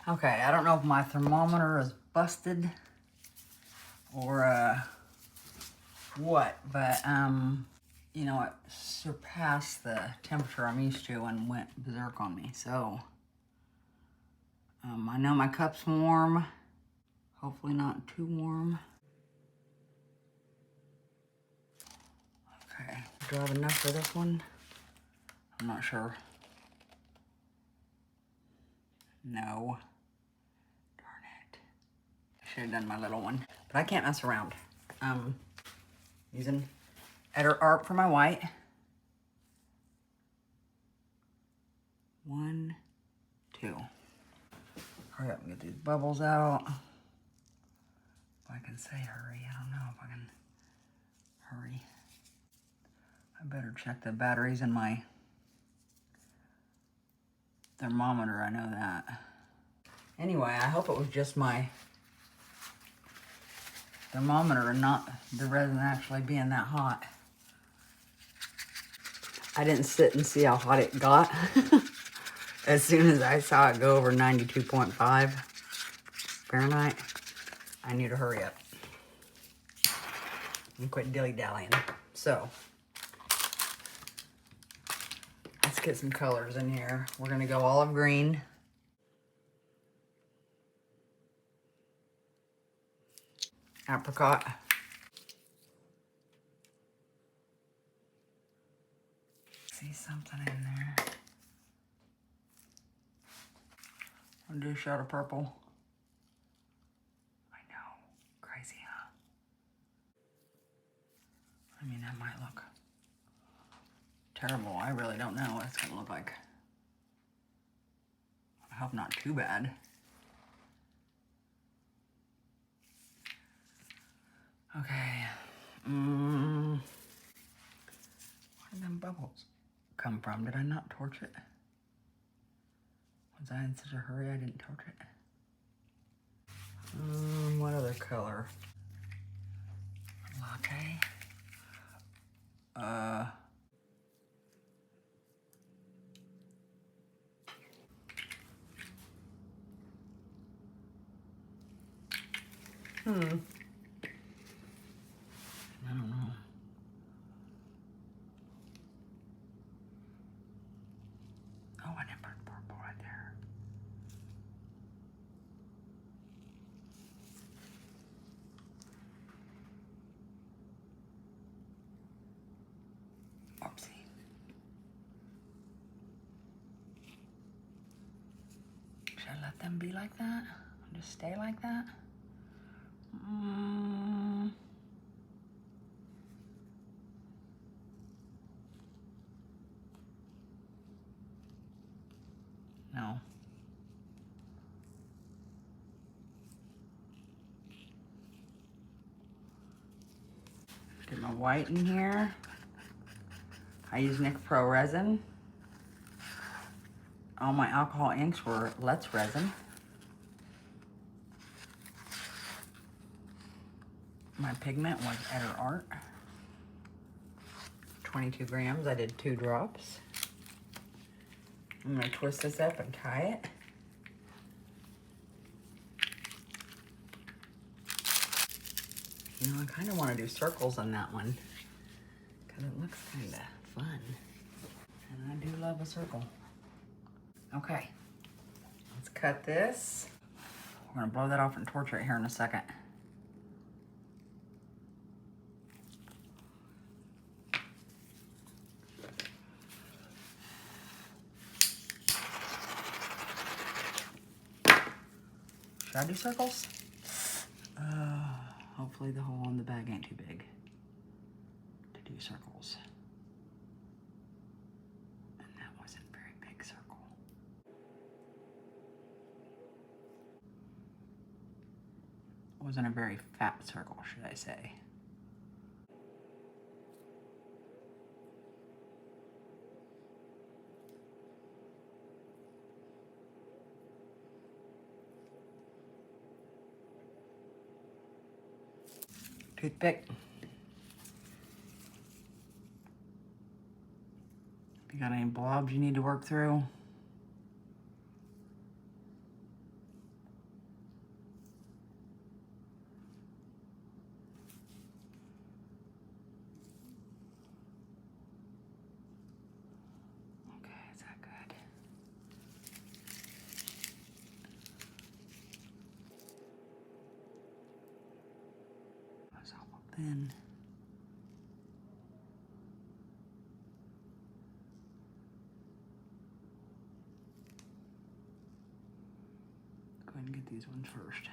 Okay, I don't know if my thermometer is busted or what, but you know, it surpassed the temperature I'm used to and went berserk on me. So I know my cup's warm, hopefully not too warm. Okay, do I have enough for this one? I'm not sure. No. Darn it. I should have done my little one. But I can't mess around. Using Eder Art for my white. 1, 2. Hurry up and get these bubbles out. If I can say hurry, I don't know if I can hurry. I better check the batteries in my thermometer, I know that. Anyway, I hope it was just my thermometer and not the resin actually being that hot. I didn't sit and see how hot it got. As soon as I saw it go over 92.5 Fahrenheit, I knew to hurry up and quit dilly-dallying. So, let's get some colors in here. We're gonna go olive green. Apricot. See something in there. I'll do a shot of purple. I know, crazy, huh? I mean, that might look terrible. I really don't know what it's gonna look like. I hope not too bad. Okay. Where did them bubbles come from? Did I not torch it? Was I in such a hurry I didn't torch it? What other color? Latte. I don't know. Oh, I didn't put purple right there. Oopsie. Should I let them be like that? Just stay like that? No. Get my white in here. I use Nic Pro Resin. All my alcohol inks were Let's Resin. My pigment was Eder Art. 22 grams, I did 2 drops. I'm gonna twist this up and tie it. You know, I kind of want to do circles on that one because it looks kind of fun. And I do love a circle. Okay, let's cut this. We're gonna blow that off and torch it here in a second. Should I do circles? Hopefully the hole in the bag ain't too big to do circles. And that wasn't a very big circle. It wasn't a very fat circle, should I say. Toothpick. If you got any blobs you need to work through. thin. Go ahead and get these ones first.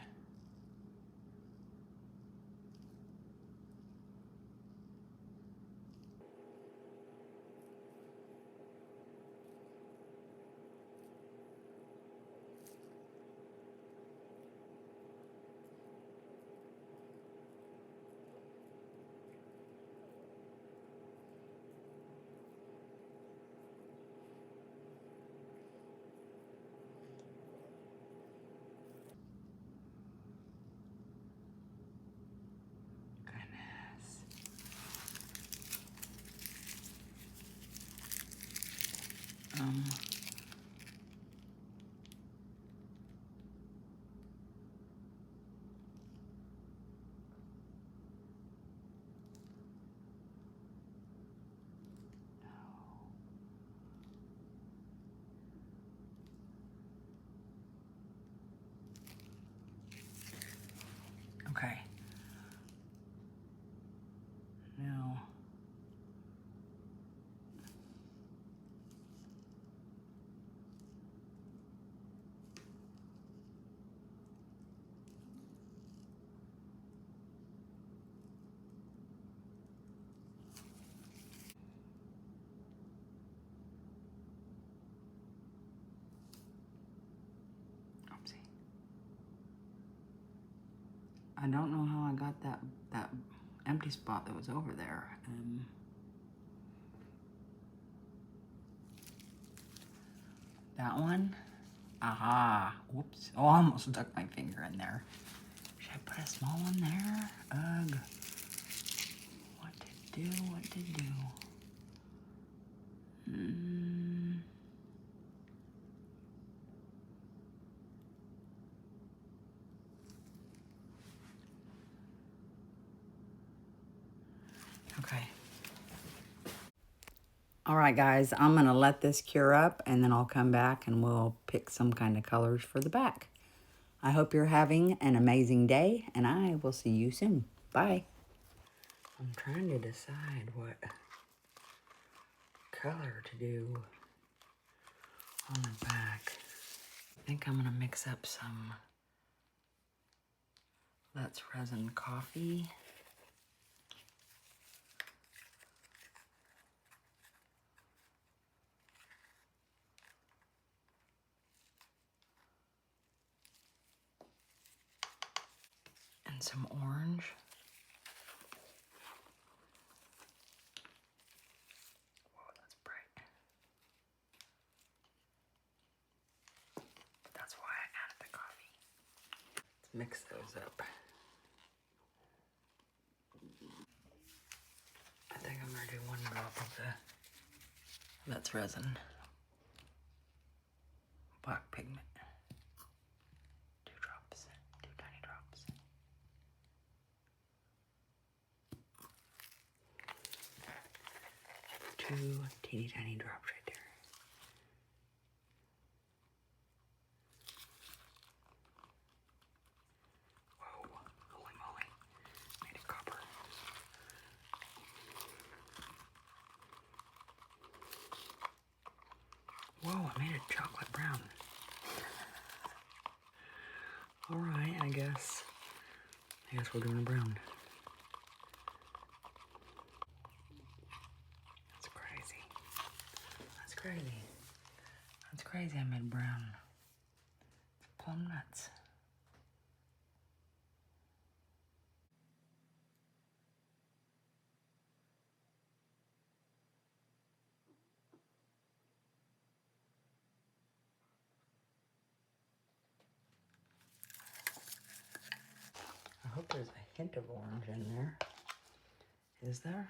Okay. Now, oopsie. I don't know how I got that empty spot that was over there. That one? Aha. Whoops. Oh, I almost stuck my finger in there. Should I put a small one there? Ugh. What to do? What to do? Okay. All right, guys, I'm going to let this cure up, and then I'll come back and we'll pick some kind of colors for the back. I hope you're having an amazing day, and I will see you soon. Bye. I'm trying to decide what color to do on the back. I think I'm going to mix up some Let's Resin coffee. And some orange. Whoa, that's bright. That's why I added the coffee. Let's mix those up. I think I'm gonna do one drop of the Let's Resin black pigment. 2 drops, 2 tiny drops. Two teeny tiny drops right there. Whoa, holy moly, made it copper. Whoa, I made it chocolate brown. All right, I guess we're doing a brown. That's crazy. That's crazy. That's crazy I made brown. It's plum nuts. I hope there's a hint of orange in there. Is there?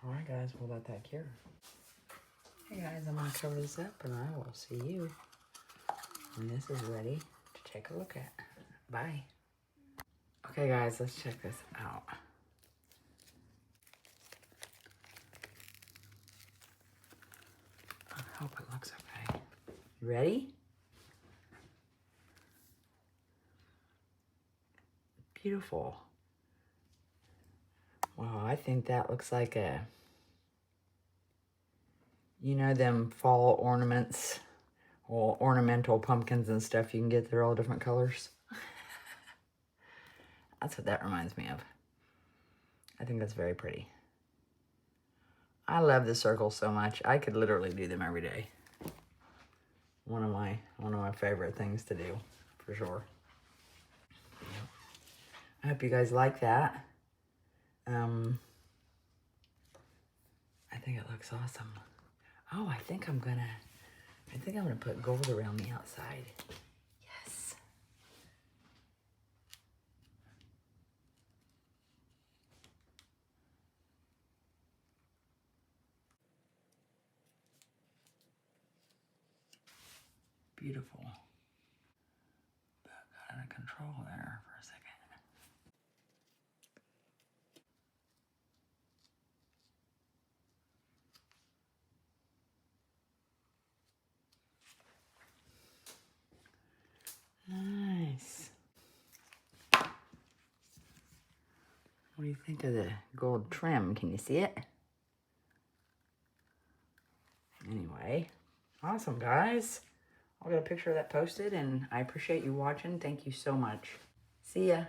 All right, guys, we'll let that cure. Hey guys, I'm gonna cover this up and I will see you when this is ready to take a look at. Bye. Okay guys, let's check this out. I hope it looks okay. You ready? Beautiful. Wow, I think that looks like a, you know, them fall ornaments, well, ornamental pumpkins and stuff you can get. They're all different colors. That's what that reminds me of. I think that's very pretty. I love the circles so much. I could literally do them every day. One of my favorite things to do, for sure. I hope you guys like that. I think it looks awesome. Oh, I think I'm gonna put gold around the outside. Yes. Beautiful. Got out of control there for a second. Nice. What do you think of the gold trim? Can you see it? Anyway, awesome, guys. I'll get a picture of that posted, and I appreciate you watching. Thank you so much. See ya.